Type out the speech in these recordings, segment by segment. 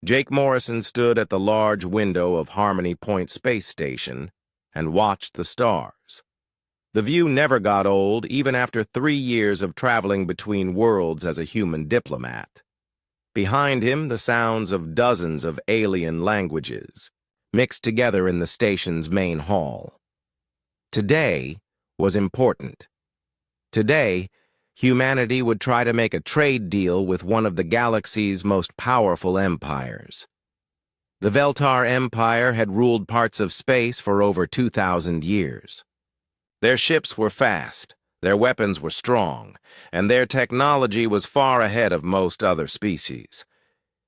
Jake Morrison stood at the large window of Harmony Point Space Station and watched the stars. The view never got old, even after 3 years of traveling between worlds as a human diplomat. Behind him, the sounds of dozens of alien languages, mixed together in the station's main hall. Today was important. Today, humanity would try to make a trade deal with one of the galaxy's most powerful empires. The Veltar Empire had ruled parts of space for over 2,000 years. Their ships were fast, their weapons were strong, and their technology was far ahead of most other species.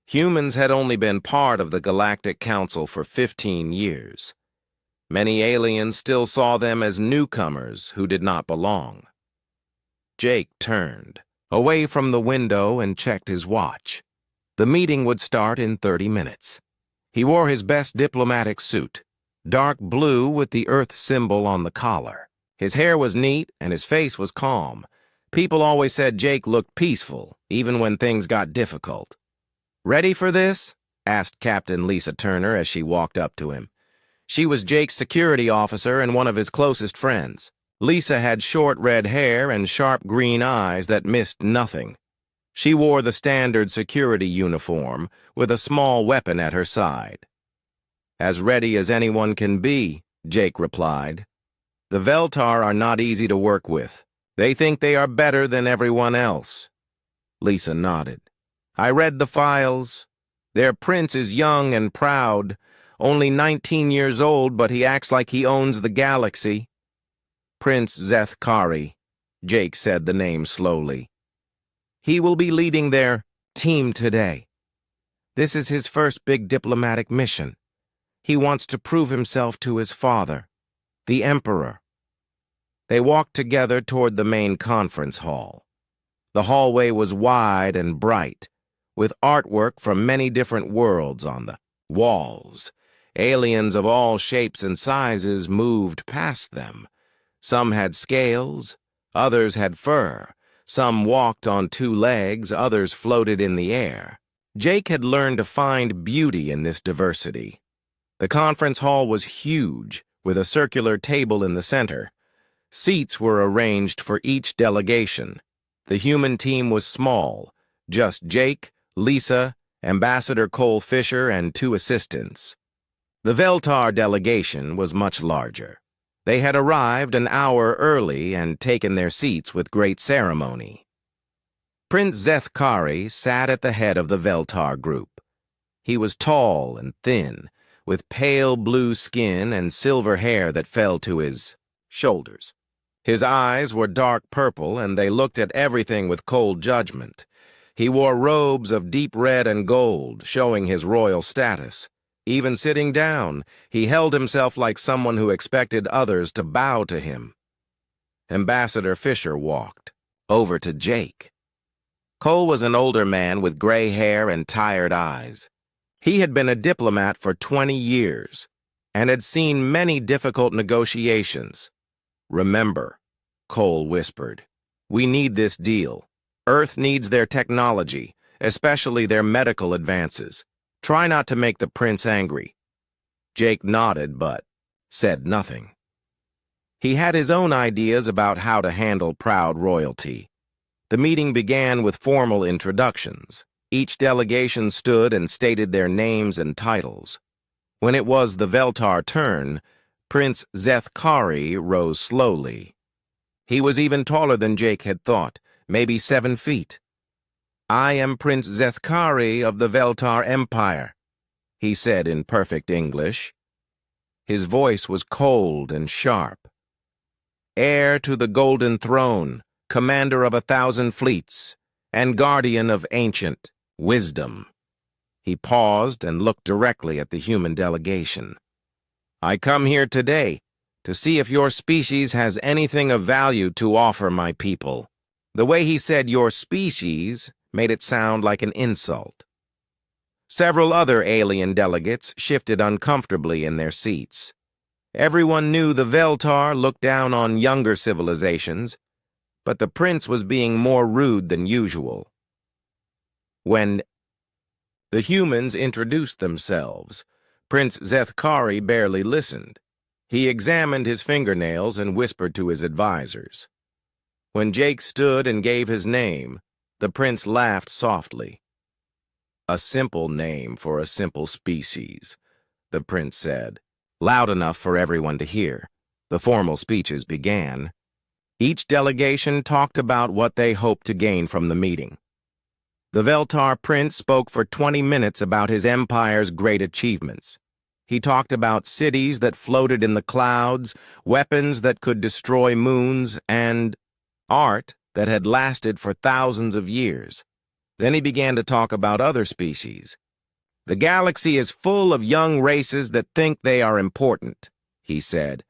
Humans had only been part of the Galactic Council for 15 years. Many aliens still saw them as newcomers who did not belong. Jake turned away from the window and checked his watch. The meeting would start in 30 minutes. He wore his best diplomatic suit, dark blue with the Earth symbol on the collar. His hair was neat and his face was calm. People always said Jake looked peaceful, even when things got difficult. "Ready for this?" asked Captain Lisa Turner as she walked up to him. She was Jake's security officer and one of his closest friends. Lisa had short red hair and sharp green eyes that missed nothing. She wore the standard security uniform with a small weapon at her side. "As ready as anyone can be," Jake replied. "The Veltar are not easy to work with. They think they are better than everyone else." Lisa nodded. "I read the files. Their prince is young and proud, only 19 years old, but he acts like he owns the galaxy." "Prince Zethkari," Jake said the name slowly. "He will be leading their team today. This is his first big diplomatic mission. He wants to prove himself to his father, the Emperor." They walked together toward the main conference hall. The hallway was wide and bright, with artwork from many different worlds on the walls. Aliens of all shapes and sizes moved past them. Some had scales, others had fur, some walked on 2 legs, others floated in the air. Jake had learned to find beauty in this diversity. The conference hall was huge, with a circular table in the center. Seats were arranged for each delegation. The human team was small, just Jake, Lisa, Ambassador Cole Fisher, and 2 assistants. The Veltar delegation was much larger. They had arrived an hour early and taken their seats with great ceremony. Prince Zethkari sat at the head of the Veltar group. He was tall and thin, with pale blue skin and silver hair that fell to his shoulders. His eyes were dark purple, and they looked at everything with cold judgment. He wore robes of deep red and gold, showing his royal status. Even sitting down, he held himself like someone who expected others to bow to him. Ambassador Fisher walked over to Jake. Cole was an older man with gray hair and tired eyes. He had been a diplomat for 20 years and had seen many difficult negotiations. "Remember," Cole whispered, "we need this deal. Earth needs their technology, especially their medical advances. Try not to make the prince angry." Jake nodded but said nothing. He had his own ideas about how to handle proud royalty. The meeting began with formal introductions. Each delegation stood and stated their names and titles. When it was the Veltar turn, Prince Zethkari rose slowly. He was even taller than Jake had thought, maybe 7 feet. "I am Prince Zethkari of the Veltar Empire," he said in perfect English. His voice was cold and sharp. "Heir to the Golden Throne, commander of 1,000 fleets, and guardian of ancient wisdom." He paused and looked directly at the human delegation. "I come here today to see if your species has anything of value to offer my people." The way he said "your species" made it sound like an insult. Several other alien delegates shifted uncomfortably in their seats. Everyone knew the Veltar looked down on younger civilizations, but the prince was being more rude than usual. When The humans introduced themselves. Prince Zethkari barely listened. He examined his fingernails and whispered to his advisors. When Jake stood and gave his name, the prince laughed softly. "A simple name for a simple species," the prince said, loud enough for everyone to hear. The formal speeches began. Each delegation talked about what they hoped to gain from the meeting. The Veltar prince spoke for 20 minutes about his empire's great achievements. He talked about cities that floated in the clouds, weapons that could destroy moons, and art that had lasted for thousands of years. Then he began to talk about other species. "The galaxy is full of young races that think they are important," he said.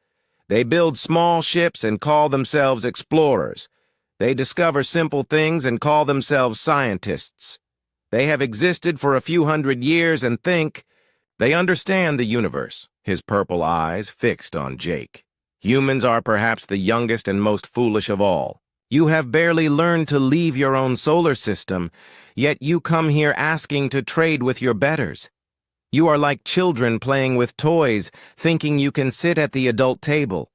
"They build small ships and call themselves explorers. They discover simple things and call themselves scientists. They have existed for a few hundred years and think they understand the universe." His purple eyes fixed on Jake. "Humans are perhaps the youngest and most foolish of all. You have barely learned to leave your own solar system, yet you come here asking to trade with your betters. You are like children playing with toys, thinking you can sit at the adult table."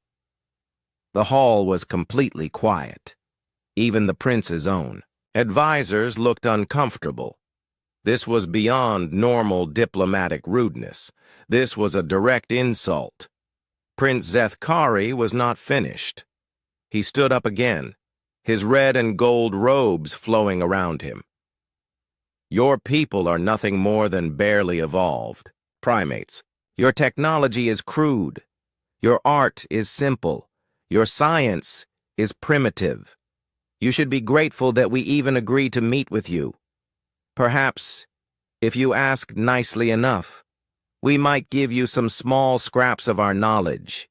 The hall was completely quiet. Even the prince's own advisors looked uncomfortable. This was beyond normal diplomatic rudeness. This was a direct insult. Prince Zethkari was not finished. He stood up again, his red and gold robes flowing around him. "Your people are nothing more than barely evolved primates. Your technology is crude. Your art is simple. Your science is primitive. You should be grateful that we even agree to meet with you. Perhaps, if you ask nicely enough, we might give you some small scraps of our knowledge."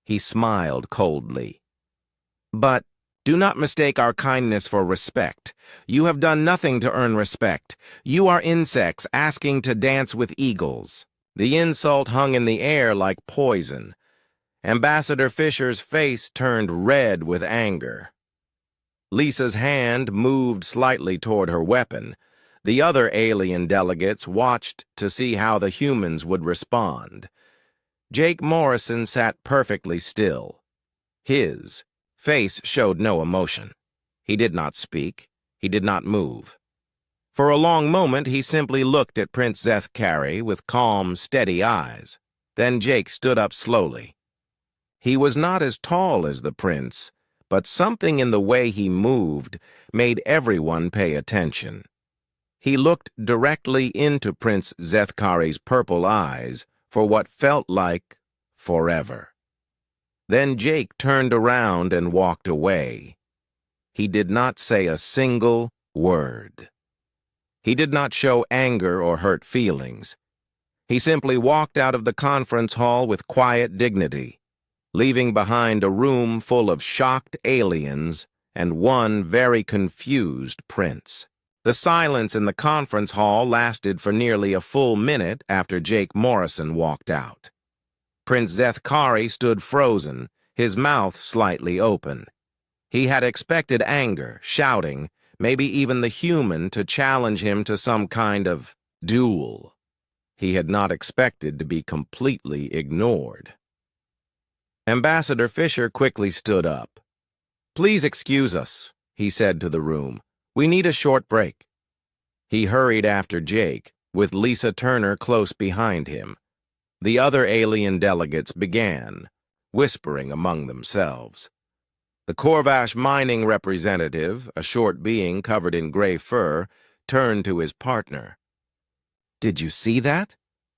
He smiled coldly. "But do not mistake our kindness for respect. You have done nothing to earn respect. You are insects asking to dance with eagles." The insult hung in the air like poison. Ambassador Fisher's face turned red with anger. Lisa's hand moved slightly toward her weapon. The other alien delegates watched to see how the humans would respond. Jake Morrison sat perfectly still. His face showed no emotion. He did not speak. He did not move. For a long moment, he simply looked at Prince Zethkari with calm, steady eyes. Then Jake stood up slowly. He was not as tall as the prince, but something in the way he moved made everyone pay attention. He looked directly into Prince Zethkari's purple eyes for what felt like forever. Then Jake turned around and walked away. He did not say a single word. He did not show anger or hurt feelings. He simply walked out of the conference hall with quiet dignity, leaving behind a room full of shocked aliens and one very confused prince. The silence in the conference hall lasted for nearly a full minute after Jake Morrison walked out. Prince Zethkari stood frozen, his mouth slightly open. He had expected anger, shouting, maybe even the human to challenge him to some kind of duel. He had not expected to be completely ignored. Ambassador Fisher quickly stood up. "Please excuse us," he said to the room. "We need a short break." He hurried after Jake, with Lisa Turner close behind him. The other alien delegates began, whispering among themselves. The Corvash mining representative, a short being covered in gray fur, turned to his partner. "Did you see that?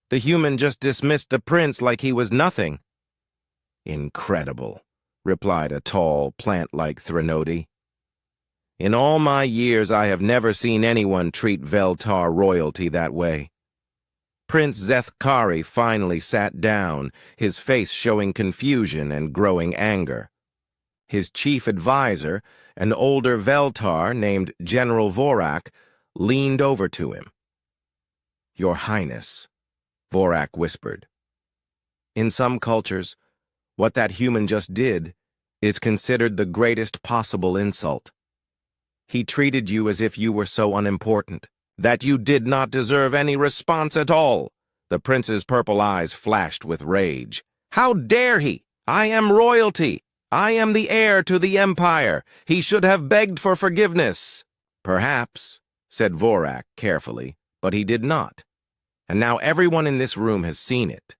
The human just dismissed the prince like he was nothing." "Incredible," replied a tall, plant-like Threnody. "In all my years, I have never seen anyone treat Veltar royalty that way." Prince Zethkari finally sat down, his face showing confusion and growing anger. His chief advisor, an older Veltar named General Vorak, leaned over to him. "Your Highness," Vorak whispered. "In some cultures, what that human just did is considered the greatest possible insult. He treated you as if you were so unimportant. That you did not deserve any response at all. The prince's purple eyes flashed with rage. How dare he? I am royalty. I am the heir to the empire. He should have begged for forgiveness. Perhaps, said Vorak carefully, but he did not. And now everyone in this room has seen it.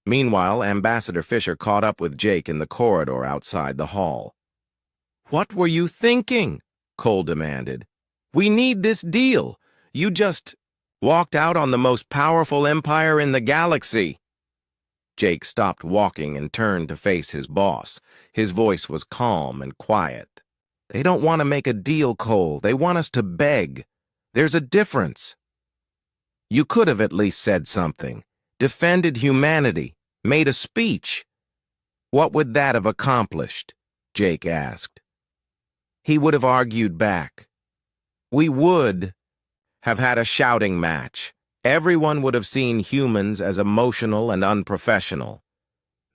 Meanwhile, Ambassador Fisher caught up with Jake in the corridor outside the hall. What were you thinking? Cole demanded. We need this deal. You just walked out on the most powerful empire in the galaxy. Jake stopped walking and turned to face his boss. His voice was calm and quiet. They don't want to make a deal, Cole. They want us to beg. There's a difference. You could have at least said something, defended humanity, made a speech. What would that have accomplished? Jake asked. He would have argued back. We would have had a shouting match. Everyone would have seen humans as emotional and unprofessional.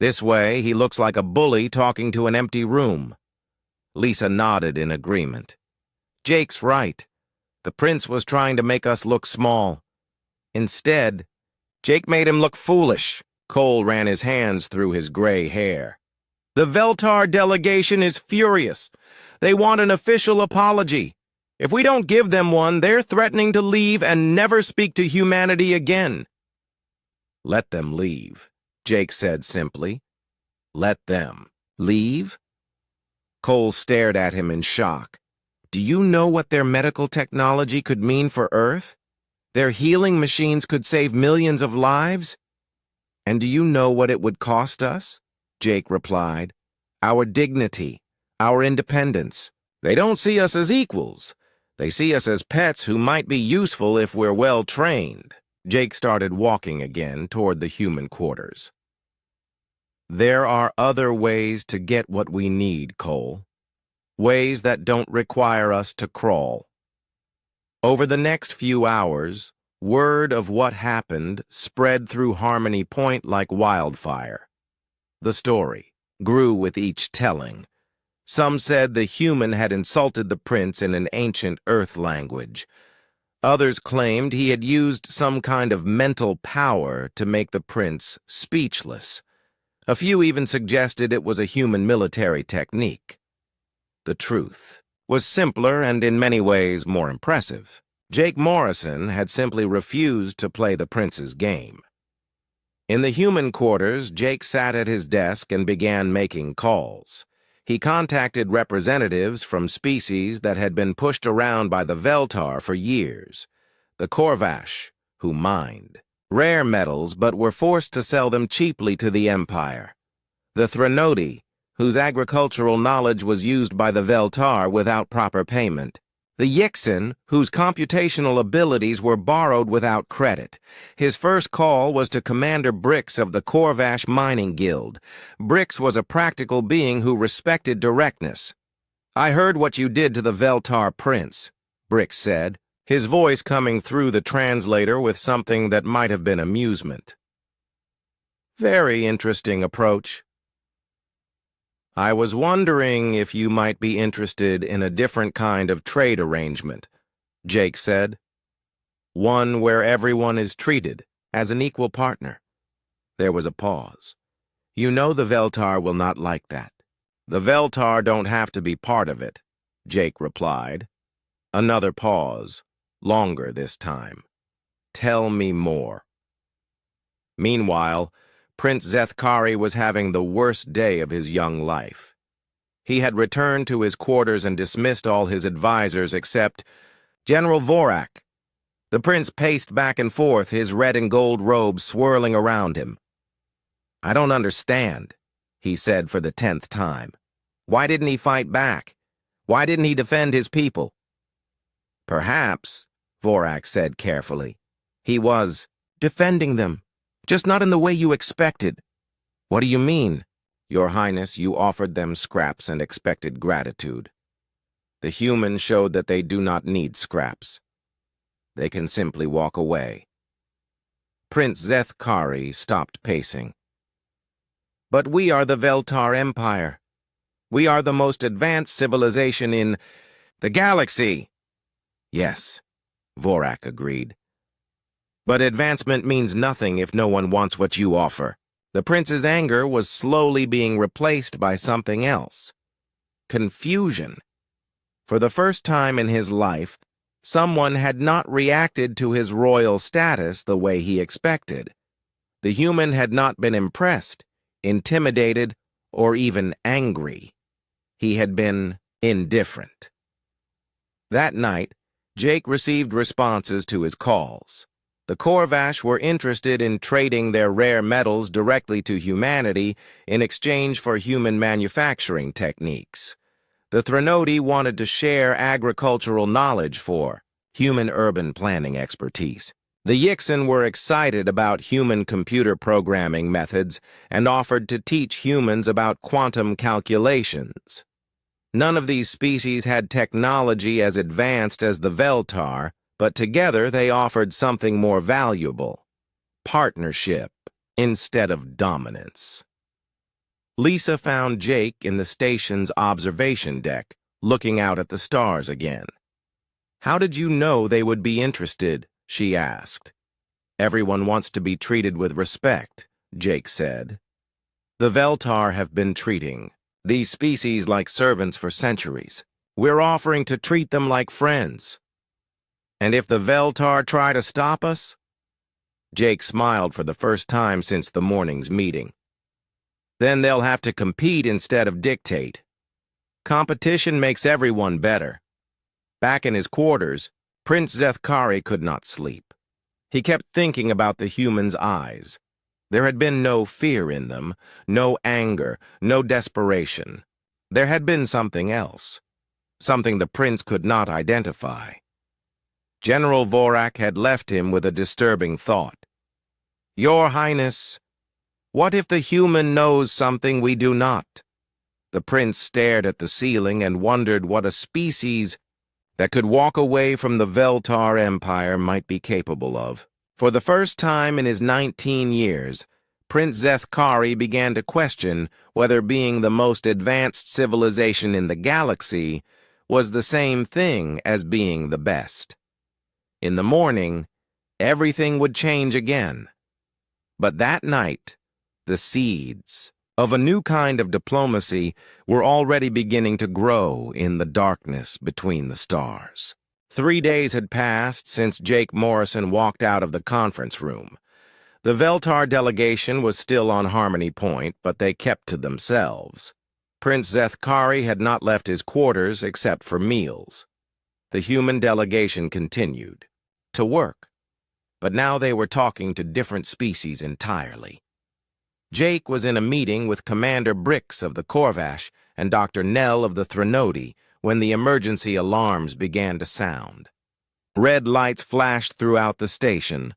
This way, he looks like a bully talking to an empty room. Lisa nodded in agreement. Jake's right. The prince was trying to make us look small. Instead, Jake made him look foolish. Cole ran his hands through his gray hair. The Veltar delegation is furious. They want an official apology. If we don't give them one, they're threatening to leave and never speak to humanity again. Let them leave, Jake said simply. Let them leave? Cole stared at him in shock. Do you know what their medical technology could mean for Earth? Their healing machines could save millions of lives? And do you know what it would cost us? Jake replied. Our dignity, our independence. They don't see us as equals. They see us as pets who might be useful if we're well trained. Jake started walking again toward the human quarters. There are other ways to get what we need, Cole. Ways that don't require us to crawl. Over the next few hours, word of what happened spread through Harmony Point like wildfire. The story grew with each telling. Some said the human had insulted the prince in an ancient Earth language. Others claimed he had used some kind of mental power to make the prince speechless. A few even suggested it was a human military technique. The truth was simpler and in many ways more impressive. Jake Morrison had simply refused to play the prince's game. In the human quarters, Jake sat at his desk and began making calls. He contacted representatives from species that had been pushed around by the Veltar for years. The Korvash, who mined rare metals but were forced to sell them cheaply to the Empire. The Threnodi, whose agricultural knowledge was used by the Veltar without proper payment. The Yixin, whose computational abilities were borrowed without credit. His first call was to Commander Brix of the Korvash Mining Guild. Brix was a practical being who respected directness. I heard what you did to the Veltar prince, Brix said, his voice coming through the translator with something that might have been amusement. Very interesting approach. I was wondering if you might be interested in a different kind of trade arrangement, Jake said. One where everyone is treated as an equal partner. There was a pause. You know the Veltar will not like that. The Veltar don't have to be part of it, Jake replied. Another pause, longer this time. Tell me more. Meanwhile, Prince Zethkari was having the worst day of his young life. He had returned to his quarters and dismissed all his advisors except General Vorak. The prince paced back and forth, his red and gold robe swirling around him. I don't understand, he said for the 10th time. Why didn't he fight back? Why didn't he defend his people? Perhaps, Vorak said carefully, he was defending them. Just not in the way you expected. What do you mean? Your Highness, you offered them scraps and expected gratitude. The humans showed that they do not need scraps. They can simply walk away. Prince Zethkari stopped pacing. But we are the Veltar Empire. We are the most advanced civilization in the galaxy. Yes, Vorak agreed. But advancement means nothing if no one wants what you offer. The prince's anger was slowly being replaced by something else. Confusion. For the first time in his life, someone had not reacted to his royal status the way he expected. The human had not been impressed, intimidated, or even angry. He had been indifferent. That night, Jake received responses to his calls. The Corvash were interested in trading their rare metals directly to humanity in exchange for human manufacturing techniques. The Threnody wanted to share agricultural knowledge for human urban planning expertise. The Yixen were excited about human computer programming methods and offered to teach humans about quantum calculations. None of these species had technology as advanced as the Veltar, but together they offered something more valuable: partnership instead of dominance. Lisa found Jake in the station's observation deck, looking out at the stars again. "How did you know they would be interested?" she asked. "Everyone wants to be treated with respect," Jake said. "The Veltar have been treating these species like servants for centuries. We're offering to treat them like friends. And if the Veltar try to stop us?" Jake smiled for the first time since the morning's meeting. "Then they'll have to compete instead of dictate. Competition makes everyone better." Back in his quarters, Prince Zethkari could not sleep. He kept thinking about the humans' eyes. There had been no fear in them, no anger, no desperation. There had been something else, something the prince could not identify. General Vorak had left him with a disturbing thought. "Your Highness, what if the human knows something we do not?" The prince stared at the ceiling and wondered what a species that could walk away from the Veltar Empire might be capable of. For the first time in his 19 years, Prince Zethkari began to question whether being the most advanced civilization in the galaxy was the same thing as being the best. In the morning, everything would change again. But that night, the seeds of a new kind of diplomacy were already beginning to grow in the darkness between the stars. 3 days had passed since Jake Morrison walked out of the conference room. The Veltar delegation was still on Harmony Point, but they kept to themselves. Prince Zethkari had not left his quarters except for meals. The human delegation continued to work, but now they were talking to different species entirely. Jake was in a meeting with Commander Brix of the Corvash and Dr. Nell of the Threnody when the emergency alarms began to sound. Red lights flashed throughout the station,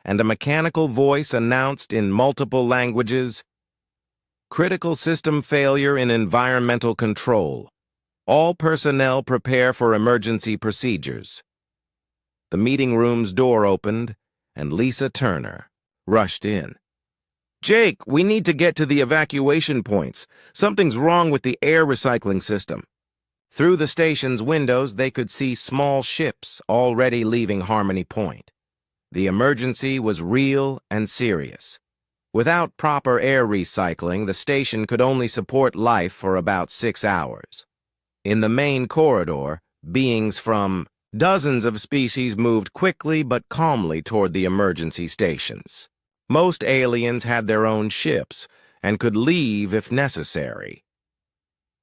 and a mechanical voice announced in multiple languages, "Critical system failure in environmental control. All personnel prepare for emergency procedures." The meeting room's door opened, and Lisa Turner rushed in. "Jake, we need to get to the evacuation points. Something's wrong with the air recycling system." Through the station's windows, they could see small ships already leaving Harmony Point. The emergency was real and serious. Without proper air recycling, the station could only support life for about 6 hours. In the main corridor, beings from dozens of species moved quickly but calmly toward the emergency stations. Most aliens had their own ships and could leave if necessary.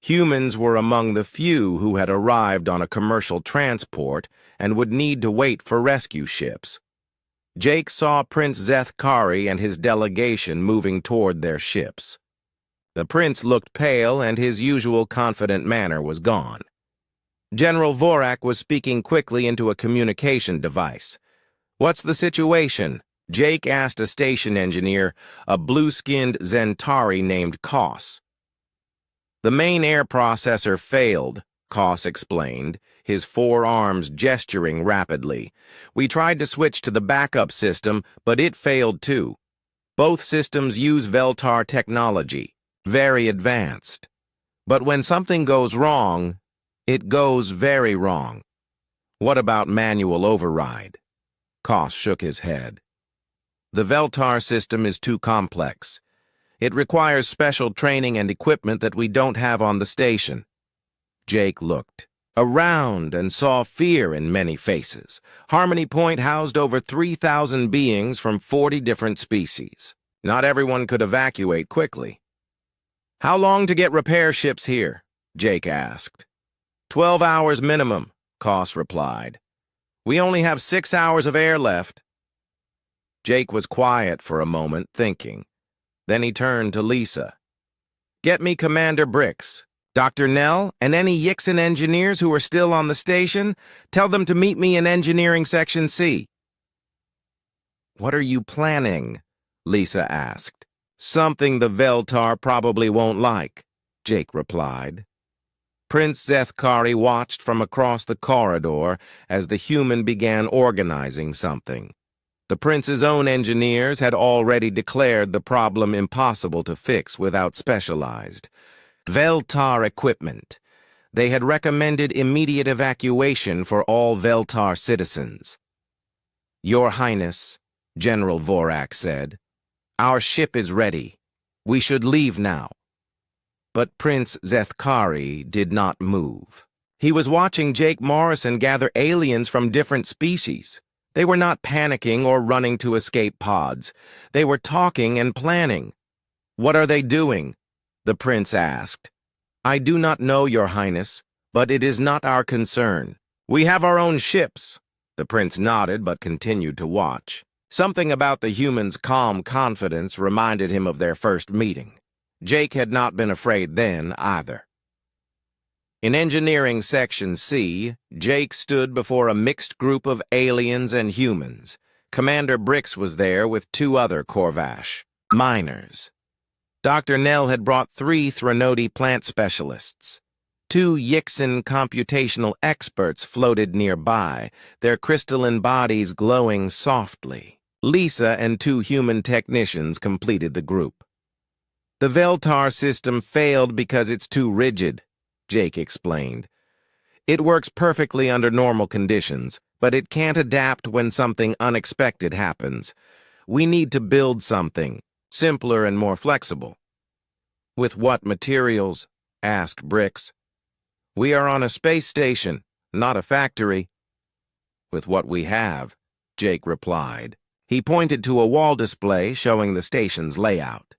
Humans were among the few who had arrived on a commercial transport and would need to wait for rescue ships. Jake saw Prince Zethkari and his delegation moving toward their ships. The prince looked pale and his usual confident manner was gone. General Vorak was speaking quickly into a communication device. "What's the situation?" Jake asked a station engineer, a blue-skinned Zentari named Koss. "The main air processor failed," Koss explained, his 4 arms gesturing rapidly. "We tried to switch to the backup system, but it failed too. Both systems use Veltar technology, very advanced. But when something goes wrong, it goes very wrong. What about manual override? Koss shook his head. The Veltar system is too complex. It requires special training and equipment that we don't have on the station. Jake looked around and saw fear in many faces. Harmony Point housed over 3,000 beings from 40 different species. Not everyone could evacuate quickly. How long to get repair ships here? Jake asked. 12 hours minimum, Koss replied. We only have 6 hours of air left. Jake was quiet for a moment, thinking. Then he turned to Lisa. Get me Commander Brix, Dr. Nell, and any Yixin engineers who are still on the station. Tell them to meet me in Engineering Section C. What are you planning? Lisa asked. Something the Veltar probably won't like, Jake replied. Prince Zethkari watched from across the corridor as the human began organizing something. The prince's own engineers had already declared the problem impossible to fix without specialized Veltar equipment. They had recommended immediate evacuation for all Veltar citizens. Your Highness, General Vorak said, our ship is ready. We should leave now. But Prince Zethkari did not move. He was watching Jake Morrison gather aliens from different species. They were not panicking or running to escape pods. They were talking and planning. What are they doing? The prince asked. I do not know, Your Highness, but it is not our concern. We have our own ships. The prince nodded but continued to watch. Something about the humans' calm confidence reminded him of their first meeting. Jake had not been afraid then either. In Engineering Section C, Jake stood before a mixed group of aliens and humans. Commander Brix was there with 2 other Corvash miners. Dr. Nell had brought 3 Threnody plant specialists. 2 Yixin computational experts floated nearby, their crystalline bodies glowing softly. Lisa and 2 human technicians completed the group. The Veltar system failed because it's too rigid, Jake explained. It works perfectly under normal conditions, but it can't adapt when something unexpected happens. We need to build something simpler and more flexible. With what materials? Asked Brix. We are on a space station, not a factory. With what we have, Jake replied. He pointed to a wall display showing the station's layout.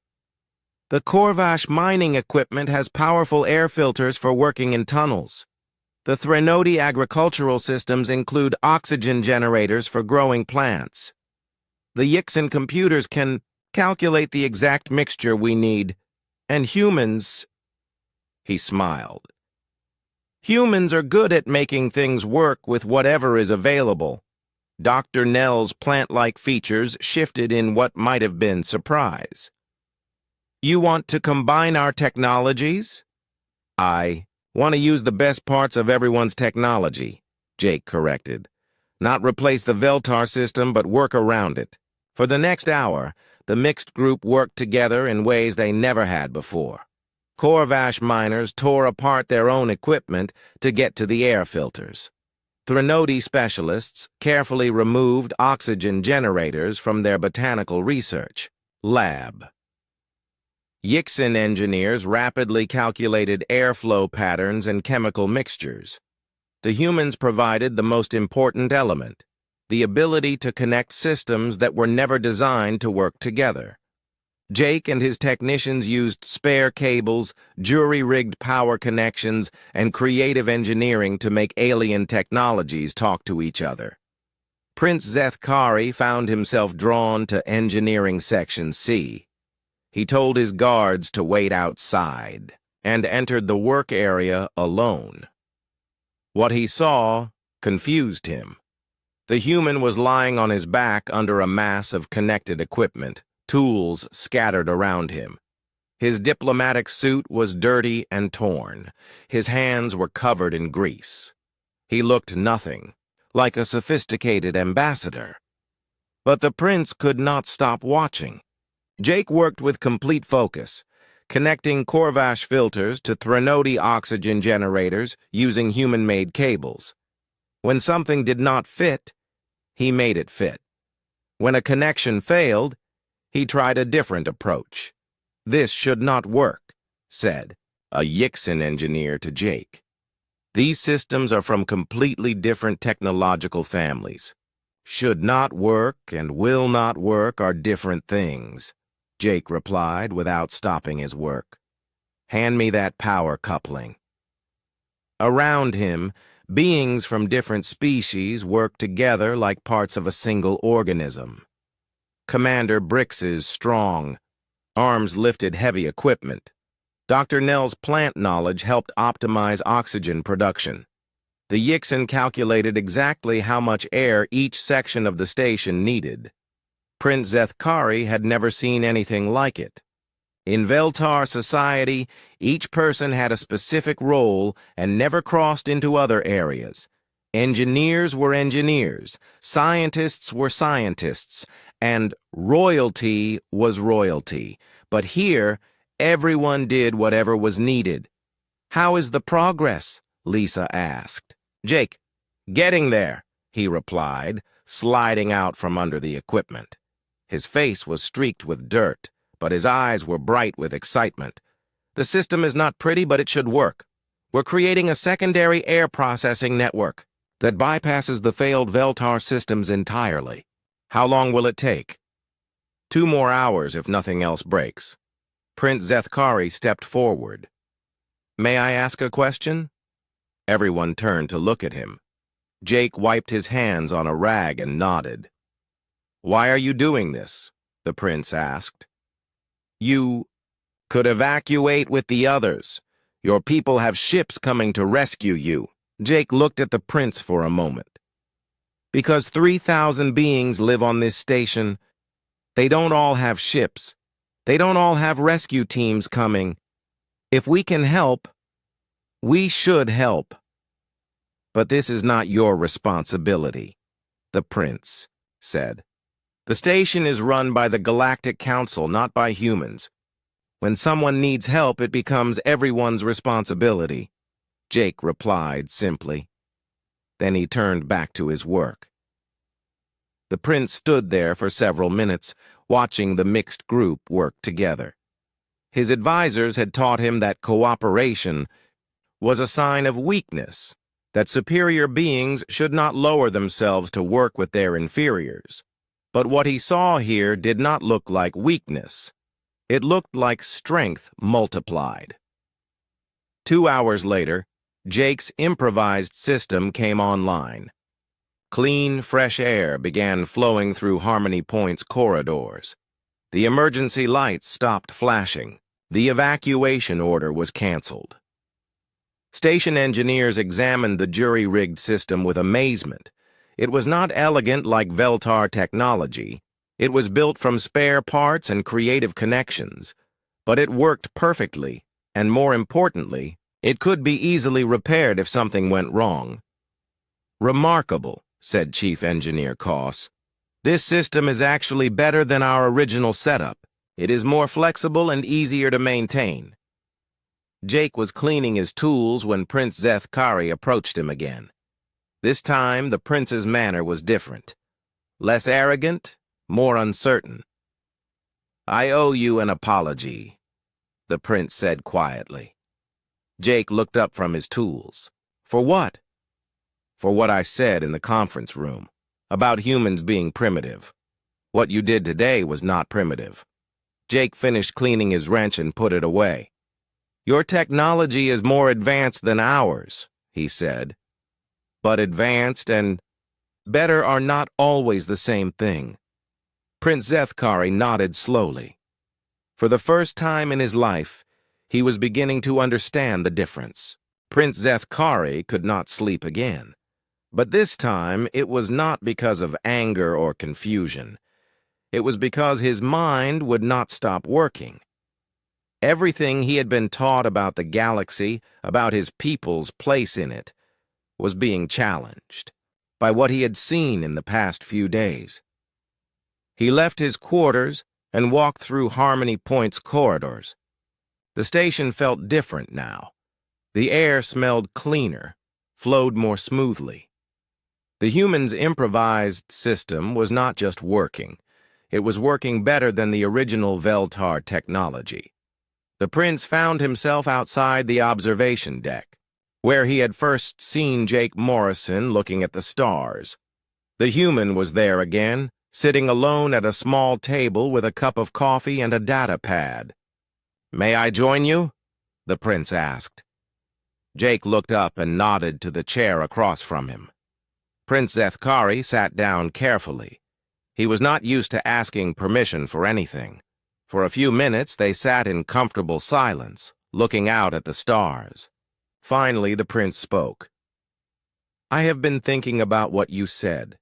The Corvash mining equipment has powerful air filters for working in tunnels. The Threnody agricultural systems include oxygen generators for growing plants. The Yixin computers can calculate the exact mixture we need, and humans... He smiled. Humans are good at making things work with whatever is available. Dr. Nell's plant-like features shifted in what might have been surprise. You want to combine our technologies? I want to use the best parts of everyone's technology, Jake corrected. Not replace the Veltar system, but work around it. For the next hour, the mixed group worked together in ways they never had before. Corvash miners tore apart their own equipment to get to the air filters. Threnody specialists carefully removed oxygen generators from their botanical research lab. Yixin engineers rapidly calculated airflow patterns and chemical mixtures. The humans provided the most important element, the ability to connect systems that were never designed to work together. Jake and his technicians used spare cables, jury-rigged power connections, and creative engineering to make alien technologies talk to each other. Prince Zethkari found himself drawn to Engineering Section C. He told his guards to wait outside and entered the work area alone. What he saw confused him. The human was lying on his back under a mass of connected equipment, tools scattered around him. His diplomatic suit was dirty and torn. His hands were covered in grease. He looked nothing, like a sophisticated ambassador. But the prince could not stop watching. Jake worked with complete focus, connecting Corvash filters to Threnody oxygen generators using human-made cables. When something did not fit, he made it fit. When a connection failed, he tried a different approach. "This should not work," said a Yixin engineer to Jake. "These systems are from completely different technological families. Should not work and will not work are different things," Jake replied without stopping his work. "Hand me that power coupling." Around him, beings from different species worked together like parts of a single organism. Commander Brix's strong arms lifted heavy equipment. Dr. Nell's plant knowledge helped optimize oxygen production. The Yixin calculated exactly how much air each section of the station needed. Prince Zethkari had never seen anything like it. In Veltar society, each person had a specific role and never crossed into other areas. Engineers were engineers, scientists were scientists, and royalty was royalty. But here, everyone did whatever was needed. "How is the progress?" Lisa asked. "Jake, getting there," he replied, sliding out from under the equipment. His face was streaked with dirt, but his eyes were bright with excitement. "The system is not pretty, but it should work. We're creating a secondary air processing network that bypasses the failed Veltar systems entirely. How long will it take?" 2 more hours if nothing else breaks." Prince Zethkari stepped forward. "May I ask a question?" Everyone turned to look at him. Jake wiped his hands on a rag and nodded. "Why are you doing this?" the prince asked. "You could evacuate with the others. Your people have ships coming to rescue you." Jake looked at the prince for a moment. "Because 3,000 beings live on this station, they don't all have ships. They don't all have rescue teams coming. If we can help, we should help. But this is not your responsibility," the prince said. "The station is run by the Galactic Council, not by humans. When someone needs help, it becomes everyone's responsibility," Jake replied simply. Then he turned back to his work. The prince stood there for several minutes, watching the mixed group work together. His advisors had taught him that cooperation was a sign of weakness, that superior beings should not lower themselves to work with their inferiors. But what he saw here did not look like weakness. It looked like strength multiplied. 2 hours later, Jake's improvised system came online. Clean, fresh air began flowing through Harmony Point's corridors. The emergency lights stopped flashing. The evacuation order was canceled. Station engineers examined the jury-rigged system with amazement. It was not elegant like Veltar technology. It was built from spare parts and creative connections. But it worked perfectly, and more importantly, it could be easily repaired if something went wrong. "Remarkable," said Chief Engineer Koss. "This system is actually better than our original setup. It is more flexible and easier to maintain." Jake was cleaning his tools when Prince Zethkari approached him again. This time, the prince's manner was different. Less arrogant, more uncertain. "I owe you an apology," the prince said quietly. Jake looked up from his tools. "For what?" "For what I said in the conference room, about humans being primitive. What you did today was not primitive." Jake finished cleaning his wrench and put it away. "Your technology is more advanced than ours," he said. "But advanced and better are not always the same thing." Prince Zethkari nodded slowly. For the first time in his life, he was beginning to understand the difference. Prince Zethkari could not sleep again. But this time, it was not because of anger or confusion. It was because his mind would not stop working. Everything he had been taught about the galaxy, about his people's place in it, was being challenged by what he had seen in the past few days. He left his quarters and walked through Harmony Point's corridors. The station felt different now. The air smelled cleaner, flowed more smoothly. The humans' improvised system was not just working. It was working better than the original Veltar technology. The prince found himself outside the observation deck, where he had first seen Jake Morrison looking at the stars. The human was there again, sitting alone at a small table with a cup of coffee and a data pad. "May I join you?" the prince asked. Jake looked up and nodded to the chair across from him. Prince Zethkari sat down carefully. He was not used to asking permission for anything. For a few minutes they sat in comfortable silence, looking out at the stars. Finally, the prince spoke. "I have been thinking about what you said,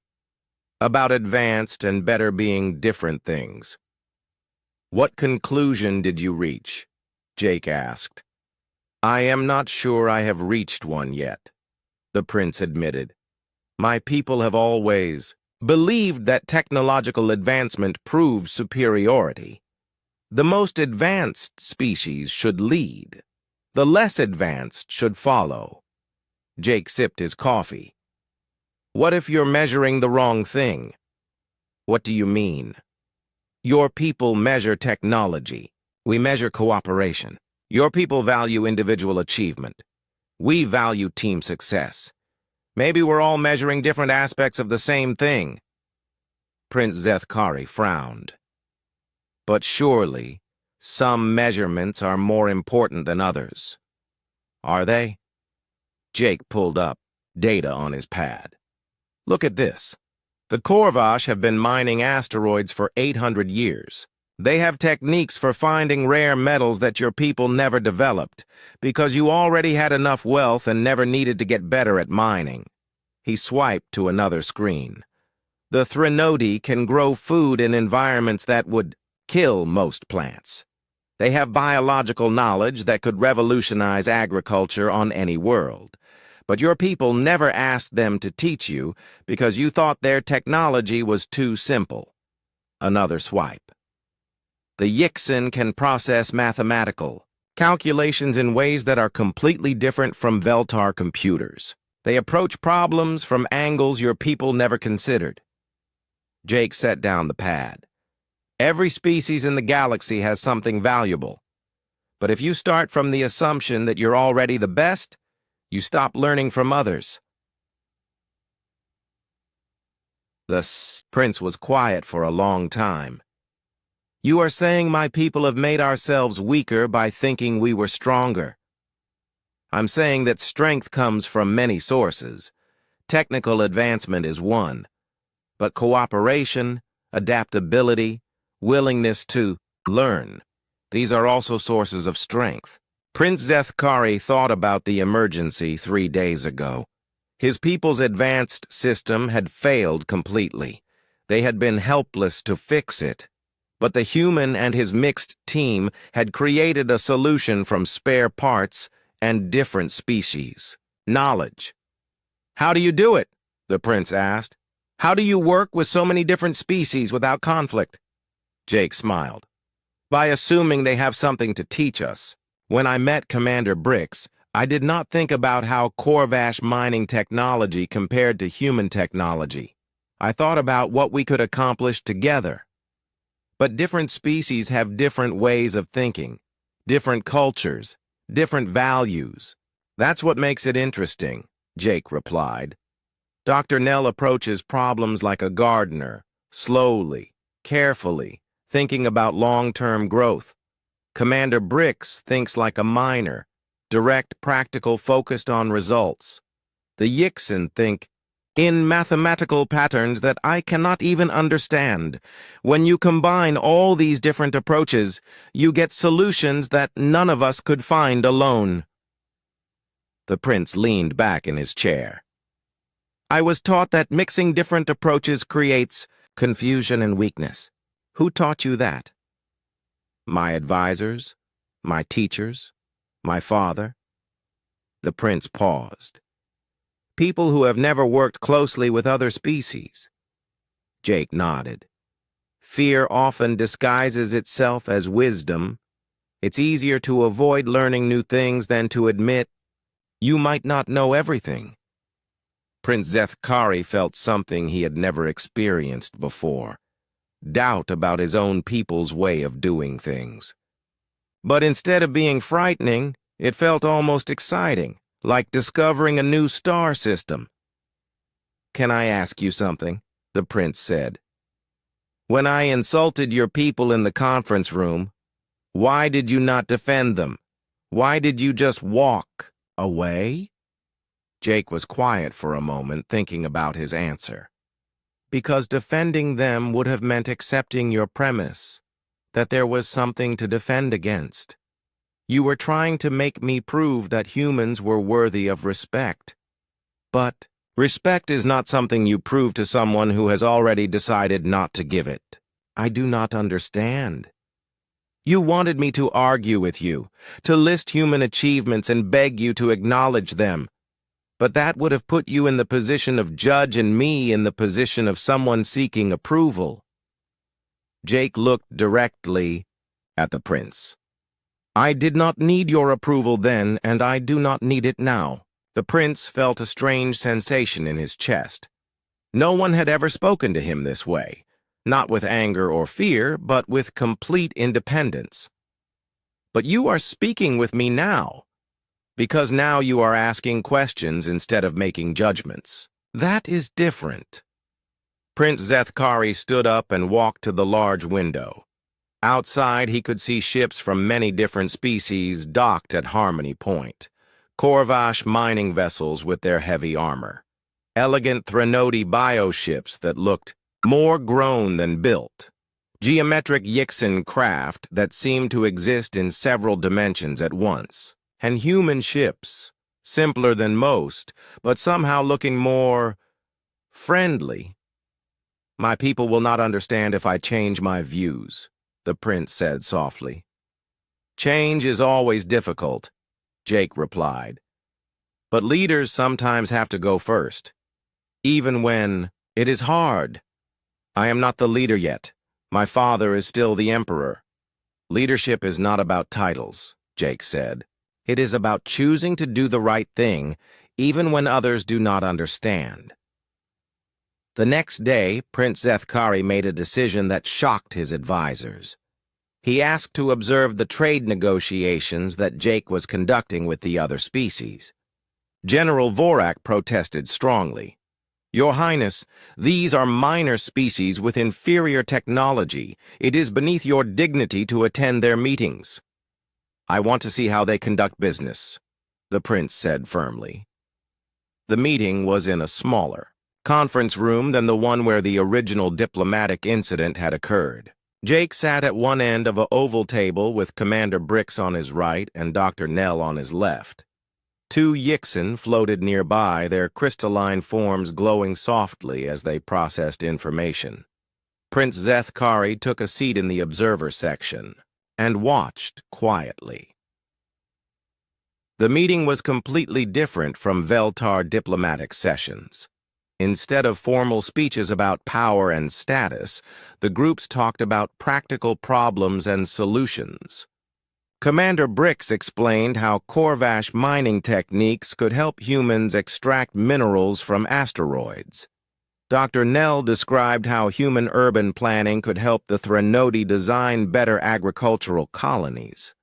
about advanced and better being different things." "What conclusion did you reach?" Jake asked. "I am not sure I have reached one yet," the prince admitted. "My people have always believed that technological advancement proves superiority. The most advanced species should lead. The less advanced should follow." Jake sipped his coffee. "What if you're measuring the wrong thing?" "What do you mean?" "Your people measure technology. We measure cooperation. Your people value individual achievement. We value team success. Maybe we're all measuring different aspects of the same thing." Prince Zethkari frowned. "But surely, some measurements are more important than others." "Are they?" Jake pulled up data on his pad. "Look at this. The Korvash have been mining asteroids for 800 years. They have techniques for finding rare metals that your people never developed, because you already had enough wealth and never needed to get better at mining." He swiped to another screen. "The Threnodi can grow food in environments that would kill most plants. They have biological knowledge that could revolutionize agriculture on any world. But your people never asked them to teach you because you thought their technology was too simple." Another swipe. "The Yixin can process mathematical calculations in ways that are completely different from Veltar computers. They approach problems from angles your people never considered." Jake set down the pad. "Every species in the galaxy has something valuable. But if you start from the assumption that you're already the best, you stop learning from others." The prince was quiet for a long time. "You are saying my people have made ourselves weaker by thinking we were stronger." "I'm saying that strength comes from many sources. Technical advancement is one. But cooperation, adaptability, willingness to learn, these are also sources of strength." Prince Zethkari thought about the emergency 3 days ago. His people's advanced system had failed completely. They had been helpless to fix it. But the human and his mixed team had created a solution from spare parts and different species. Knowledge. "How do you do it?" the prince asked. "How do you work with so many different species without conflict?" Jake smiled. "By assuming they have something to teach us. When I met Commander Brix, I did not think about how Korvash mining technology compared to human technology. I thought about what we could accomplish together. But different species have different ways of thinking, different cultures, different values. That's what makes it interesting," Jake replied. "Dr. Nell approaches problems like a gardener, slowly, carefully, thinking about long-term growth. Commander Brix thinks like a miner, direct, practical, focused on results. The Yixin think in mathematical patterns that I cannot even understand. When you combine all these different approaches, you get solutions that none of us could find alone." The prince leaned back in his chair. "I was taught that mixing different approaches creates confusion and weakness. Who taught you that?" "My advisors, my teachers, my father." The prince paused. "People who have never worked closely with other species." Jake nodded. "Fear often disguises itself as wisdom. It's easier to avoid learning new things than to admit you might not know everything." Prince Zethkari felt something he had never experienced before. Doubt about his own people's way of doing things. But instead of being frightening, it felt almost exciting, like discovering a new star system. "Can I ask you something?" the prince said. "When I insulted your people in the conference room, why did you not defend them? Why did you just walk away?" Jake was quiet for a moment, thinking about his answer. "Because defending them would have meant accepting your premise, that there was something to defend against. You were trying to make me prove that humans were worthy of respect. But respect is not something you prove to someone who has already decided not to give it. I do not understand. You wanted me to argue with you, to list human achievements and beg you to acknowledge them. But that would have put you in the position of judge and me in the position of someone seeking approval." Jake looked directly at the prince. "I did not need your approval then, and I do not need it now." The prince felt a strange sensation in his chest. No one had ever spoken to him this way, not with anger or fear, but with complete independence. "But you are speaking with me now, because now you are asking questions instead of making judgments. That is different." Prince Zethkari stood up and walked to the large window. Outside, he could see ships from many different species docked at Harmony Point. Corvash mining vessels with their heavy armor. Elegant Threnody bioships that looked more grown than built. Geometric Yixin craft that seemed to exist in several dimensions at once. And human ships, simpler than most, but somehow looking more friendly. "My people will not understand if I change my views," the prince said softly. "Change is always difficult," Jake replied. "But leaders sometimes have to go first, even when it is hard. I am not the leader yet. My father is still the emperor." "Leadership is not about titles," Jake said. "It is about choosing to do the right thing, even when others do not understand." The next day, Prince Zethkari made a decision that shocked his advisors. He asked to observe the trade negotiations that Jake was conducting with the other species. General Vorak protested strongly. "Your Highness, these are minor species with inferior technology. It is beneath your dignity to attend their meetings." "I want to see how they conduct business," the prince said firmly. The meeting was in a smaller conference room than the one where the original diplomatic incident had occurred. Jake sat at one end of an oval table with Commander Brix on his right and Dr. Nell on his left. Two Yixin floated nearby, their crystalline forms glowing softly as they processed information. Prince Zethkari took a seat in the observer section and watched quietly. The meeting was completely different from Veltar diplomatic sessions. Instead of formal speeches about power and status, the groups talked about practical problems and solutions. Commander Brix explained how Corvash mining techniques could help humans extract minerals from asteroids. Dr. Nell described how human urban planning could help the Threnody design better agricultural colonies.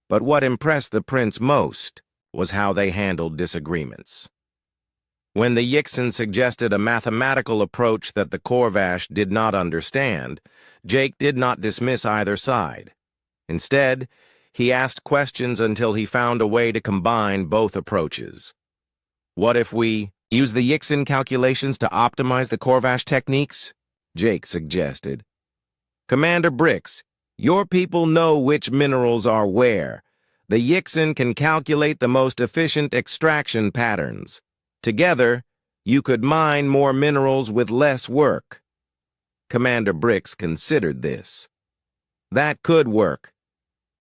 But what impressed the prince most was how they handled disagreements. When the Yixin suggested a mathematical approach that the Corvash did not understand, Jake did not dismiss either side. Instead, he asked questions until he found a way to combine both approaches. "What if we use the Yixin calculations to optimize the Corvash techniques?" Jake suggested. "Commander Brix, your people know which minerals are where. The Yixin can calculate the most efficient extraction patterns. Together, you could mine more minerals with less work." Commander Brix considered this. "That could work.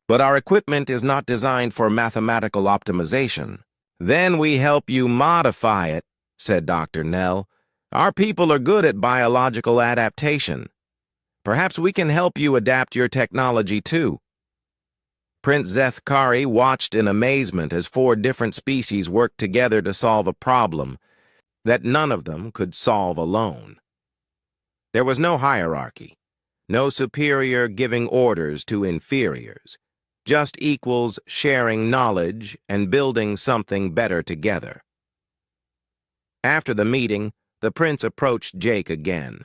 But our equipment is not designed for mathematical optimization." "Then we help you modify it," said Dr. Nell. "Our people are good at biological adaptation. Perhaps we can help you adapt your technology too." Prince Zethkari watched in amazement as 4 different species worked together to solve a problem. that none of them could solve alone. There was no hierarchy, no superior giving orders to inferiors, just equals sharing knowledge and building something better together. After the meeting, the prince approached Jake again.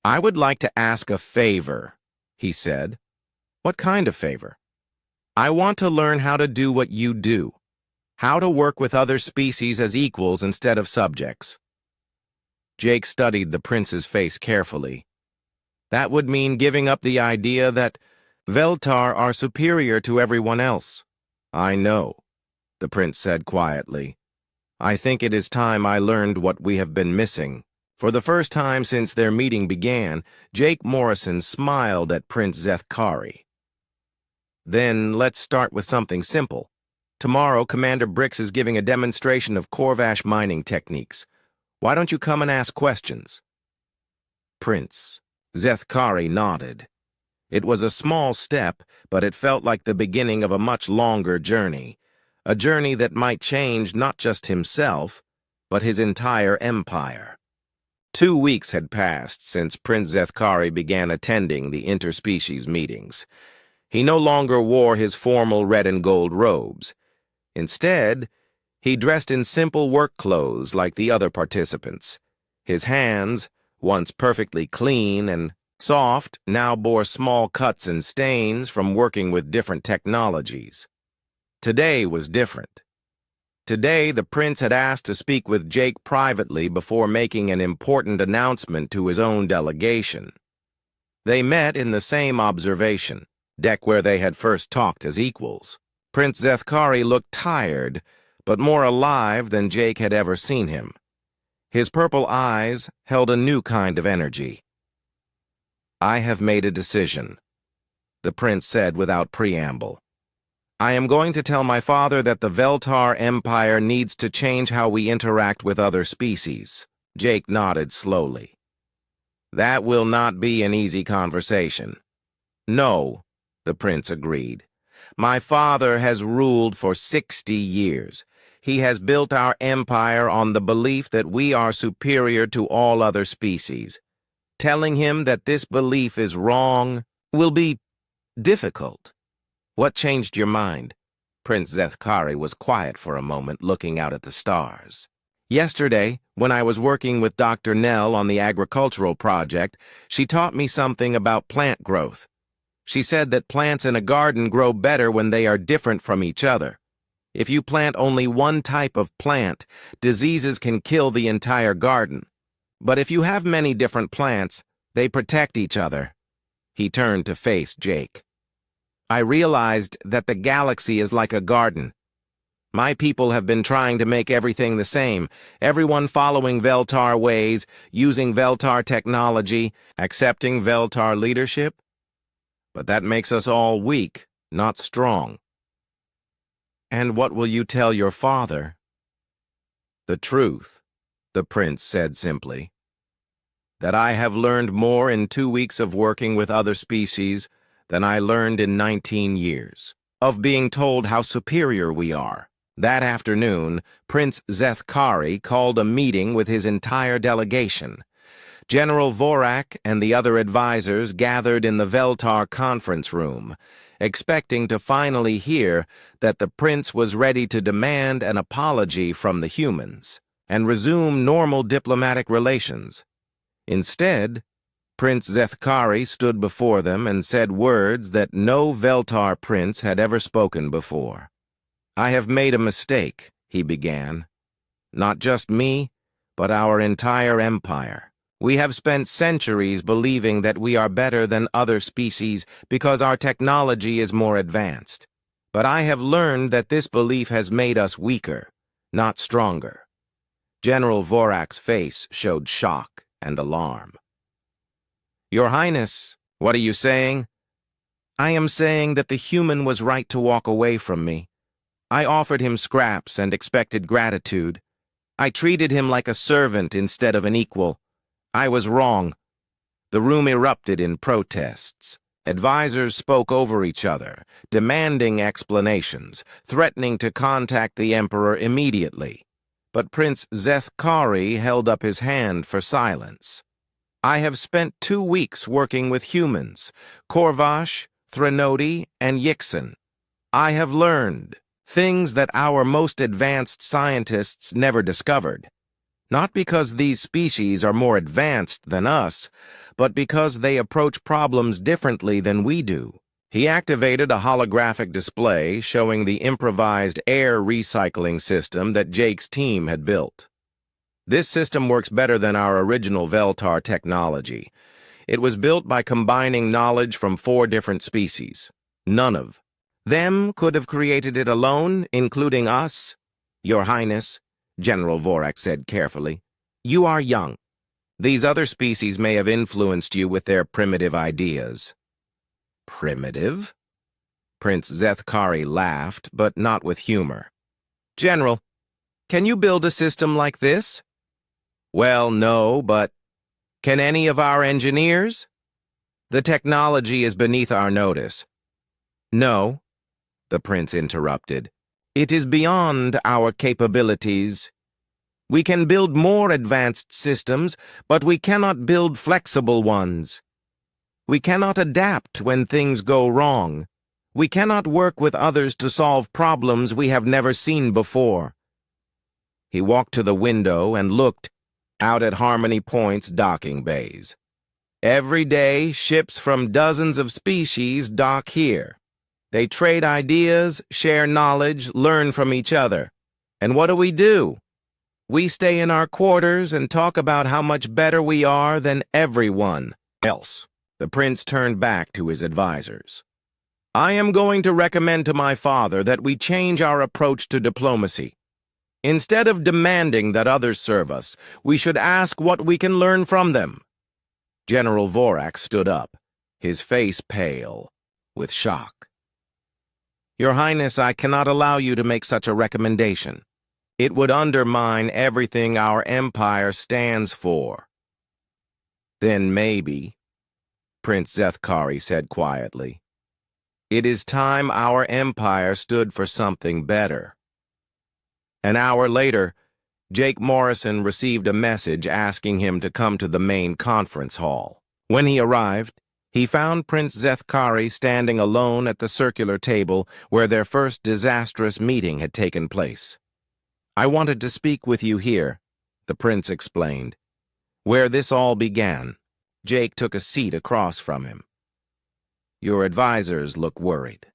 "I would like to ask a favor," he said. "What kind of favor?" "I want to learn how to do what you do, how to work with other species as equals instead of subjects." Jake studied the prince's face carefully. "That would mean giving up the idea that Veltar are superior to everyone else." "I know," the prince said quietly. "I think it is time I learned what we have been missing." For the first time since their meeting began, Jake Morrison smiled at Prince Zethkari. "Then let's start with something simple. Tomorrow, Commander Brix is giving a demonstration of Corvash mining techniques. Why don't you come and ask questions?" Prince Zethkari nodded. It was a small step, but it felt like the beginning of a much longer journey, a journey that might change not just himself, but his entire empire. 2 weeks had passed since Prince Zethkari began attending the interspecies meetings. He no longer wore his formal red and gold robes. Instead, he dressed in simple work clothes like the other participants. His hands, once perfectly clean and soft, now bore small cuts and stains from working with different technologies. Today was different. Today, the prince had asked to speak with Jake privately before making an important announcement to his own delegation. They met in the same observation deck where they had first talked as equals. Prince Zethkari looked tired, but more alive than Jake had ever seen him. His purple eyes held a new kind of energy. "I have made a decision," the prince said without preamble. "I am going to tell my father that the Veltar Empire needs to change how we interact with other species." Jake nodded slowly. "That will not be an easy conversation." "No," the prince agreed. "My father has ruled for 60 years. He has built our empire on the belief that we are superior to all other species. Telling him that this belief is wrong will be difficult." "What changed your mind?" Prince Zethkari was quiet for a moment, looking out at the stars. "Yesterday, when I was working with Dr. Nell on the agricultural project, she taught me something about plant growth. She said that plants in a garden grow better when they are different from each other. If you plant only one type of plant, diseases can kill the entire garden. But if you have many different plants, they protect each other." He turned to face Jake. "I realized that the galaxy is like a garden. My people have been trying to make everything the same, everyone following Veltar ways, using Veltar technology, accepting Veltar leadership. But that makes us all weak, not strong." "And what will you tell your father?" "The truth," the prince said simply. "That I have learned more in 2 weeks of working with other species than I learned in 19 years, of being told how superior we are." That afternoon, Prince Zethkari called a meeting with his entire delegation. General Vorak and the other advisors gathered in the Veltar conference room, expecting to finally hear that the prince was ready to demand an apology from the humans and resume normal diplomatic relations. Instead, Prince Zethkari stood before them and said words that no Veltar prince had ever spoken before. "I have made a mistake," he began. "Not just me, but our entire empire. We have spent centuries believing that we are better than other species because our technology is more advanced. But I have learned that this belief has made us weaker, not stronger." General Vorak's face showed shock and alarm. "Your Highness, what are you saying?" "I am saying that the human was right to walk away from me. I offered him scraps and expected gratitude. I treated him like a servant instead of an equal. I was wrong." The room erupted in protests. Advisors spoke over each other, demanding explanations, threatening to contact the Emperor immediately. but Prince Zethkari held up his hand for silence. I have spent 2 weeks working with humans, Korvash, Threnody, and Yixen. I have learned things that our most advanced scientists never discovered. Not because these species are more advanced than us, but because they approach problems differently than we do. He activated a holographic display showing the improvised air recycling system that Jake's team had built. This system works better than our original Veltar technology. It was built by combining knowledge from 4 different species. None of them could have created it alone, including us. Your Highness, General Vorak said carefully, you are young. These other species may have influenced you with their primitive ideas. Primitive? Prince Zethkari laughed, but not with humor. General, can you build a system like this? Well, no, but can any of our engineers? The technology is beneath our notice. No, the prince interrupted. It is beyond our capabilities. We can build more advanced systems, but we cannot build flexible ones. We cannot adapt when things go wrong. We cannot work with others to solve problems we have never seen before. He walked to the window and looked out at Harmony Point's docking bays. Every day, ships from dozens of species dock here. They trade ideas, share knowledge, learn from each other. And what do? We stay in our quarters and talk about how much better we are than everyone else. The prince turned back to his advisors. I am going to recommend to my father that we change our approach to diplomacy. Instead of demanding that others serve us, we should ask what we can learn from them. General Vorak stood up, his face pale with shock. Your Highness, I cannot allow you to make such a recommendation. It would undermine everything our empire stands for. Then maybe, Prince Zethkari said quietly, it is time our empire stood for something better. An hour later, Jake Morrison received a message asking him to come to the main conference hall. When he arrived, he found Prince Zethkari standing alone at the circular table where their first disastrous meeting had taken place. I wanted to speak with you here, the prince explained. Where this all began. Jake took a seat across from him. Your advisors look worried.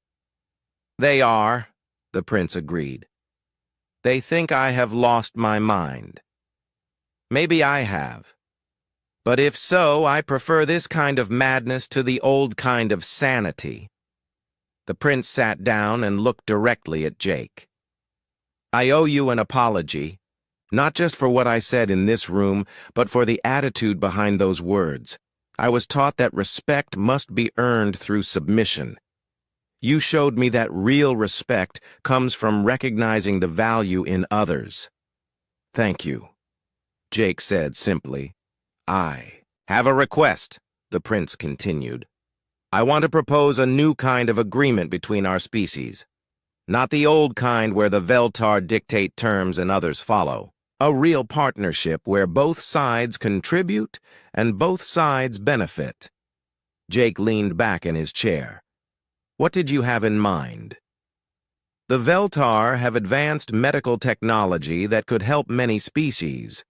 They are, the prince agreed. They think I have lost my mind. Maybe I have. But if so, I prefer this kind of madness to the old kind of sanity. The prince sat down and looked directly at Jake. I owe you an apology, not just for what I said in this room, but for the attitude behind those words. I was taught that respect must be earned through submission. You showed me that real respect comes from recognizing the value in others. Thank you, Jake said simply. I have a request, the prince continued. I want to propose a new kind of agreement between our species. Not the old kind where the Veltar dictate terms and others follow. A real partnership where both sides contribute and both sides benefit. Jake leaned back in his chair. What did you have in mind? The Veltar have advanced medical technology that could help many species.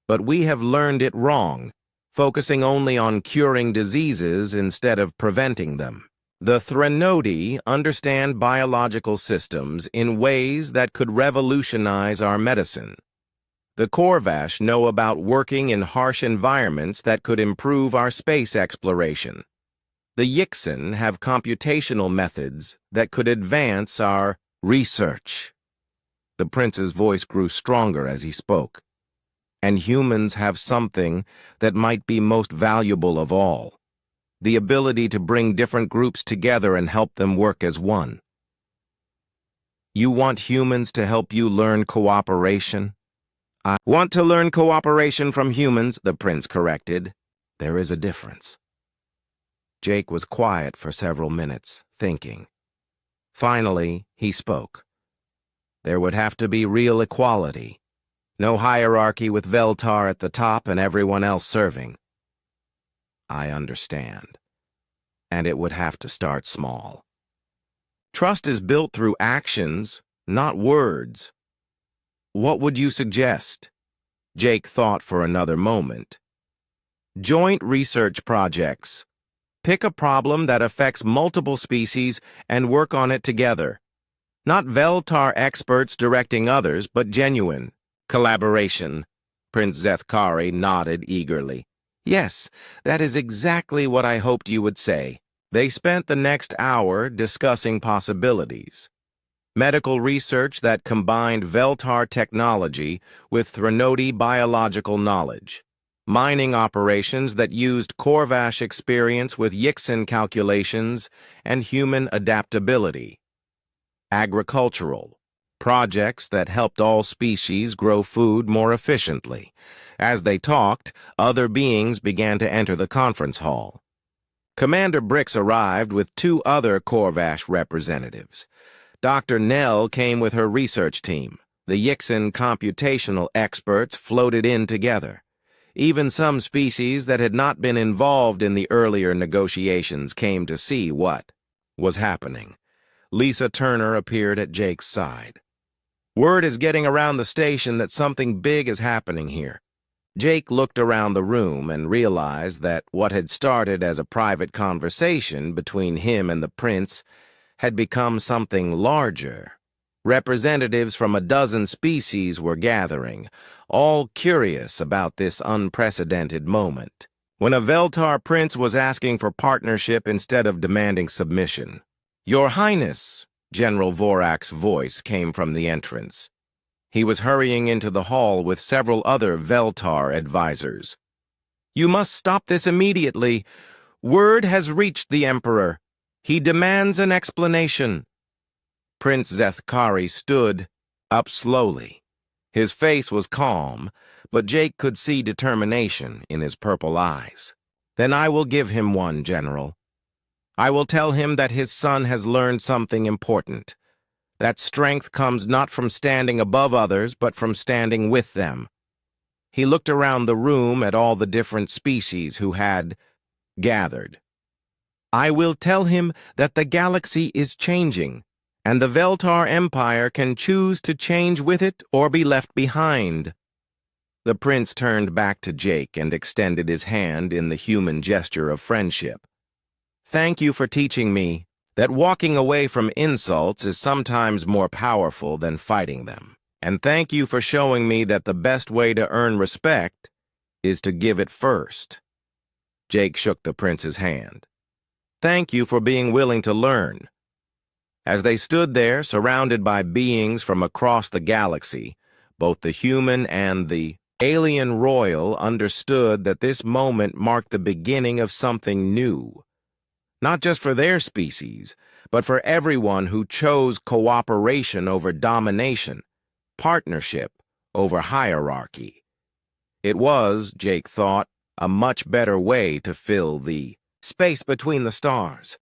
But we have learned it wrong, focusing only on curing diseases instead of preventing them. The Threnody understand biological systems in ways that could revolutionize our medicine. The Korvash know about working in harsh environments that could improve our space exploration. The Yixen have computational methods that could advance our research. The prince's voice grew stronger as he spoke. And humans have something that might be most valuable of all. The ability to bring different groups together and help them work as one. You want humans to help you learn cooperation? I want to learn cooperation from humans, the prince corrected. There is a difference. Jake was quiet for several minutes, thinking. Finally, he spoke. There would have to be real equality. No hierarchy with Veltar at the top and everyone else serving. I understand. And it would have to start small. Trust is built through actions, not words. What would you suggest? Jake thought for another moment. Joint research projects. Pick a problem that affects multiple species and work on it together. Not Veltar experts directing others, but genuine. Collaboration. Prince Zethkari nodded eagerly. Yes, that is exactly what I hoped you would say. They spent the next hour discussing possibilities. Medical research that combined Veltar technology with Threnodi biological knowledge. Mining operations that used Korvash experience with Yixin calculations and human adaptability. Agricultural. Projects that helped all species grow food more efficiently. As they talked, other beings began to enter the conference hall. Commander Brix arrived with two other Korvash representatives. Dr. Nell came with her research team. The Yixin computational experts floated in together. Even some species that had not been involved in the earlier negotiations came to see what was happening. Lisa Turner appeared at Jake's side. Word is getting around the station that something big is happening here. Jake looked around the room and realized that what had started as a private conversation between him and the prince had become something larger. Representatives from a dozen species were gathering, all curious about this unprecedented moment. When a Veltar prince was asking for partnership instead of demanding submission. "Your Highness," General Vorak's voice came from the entrance. He was hurrying into the hall with several other Veltar advisors. "You must stop this immediately. Word has reached the Emperor. He demands an explanation." Prince Zethkari stood up slowly. His face was calm, but Jake could see determination in his purple eyes. "Then I will give him one, General. I will tell him that his son has learned something important. That strength comes not from standing above others, but from standing with them." He looked around the room at all the different species who had gathered. "I will tell him that the galaxy is changing, and the Veltar Empire can choose to change with it or be left behind." The prince turned back to Jake and extended his hand in the human gesture of friendship. "Thank you for teaching me that walking away from insults is sometimes more powerful than fighting them. And thank you for showing me that the best way to earn respect is to give it first." Jake shook the prince's hand. "Thank you for being willing to learn." As they stood there, surrounded by beings from across the galaxy, both the human and the alien royal understood that this moment marked the beginning of something new. Not just for their species, but for everyone who chose cooperation over domination, partnership over hierarchy. It was, Jake thought, a much better way to fill the space between the stars.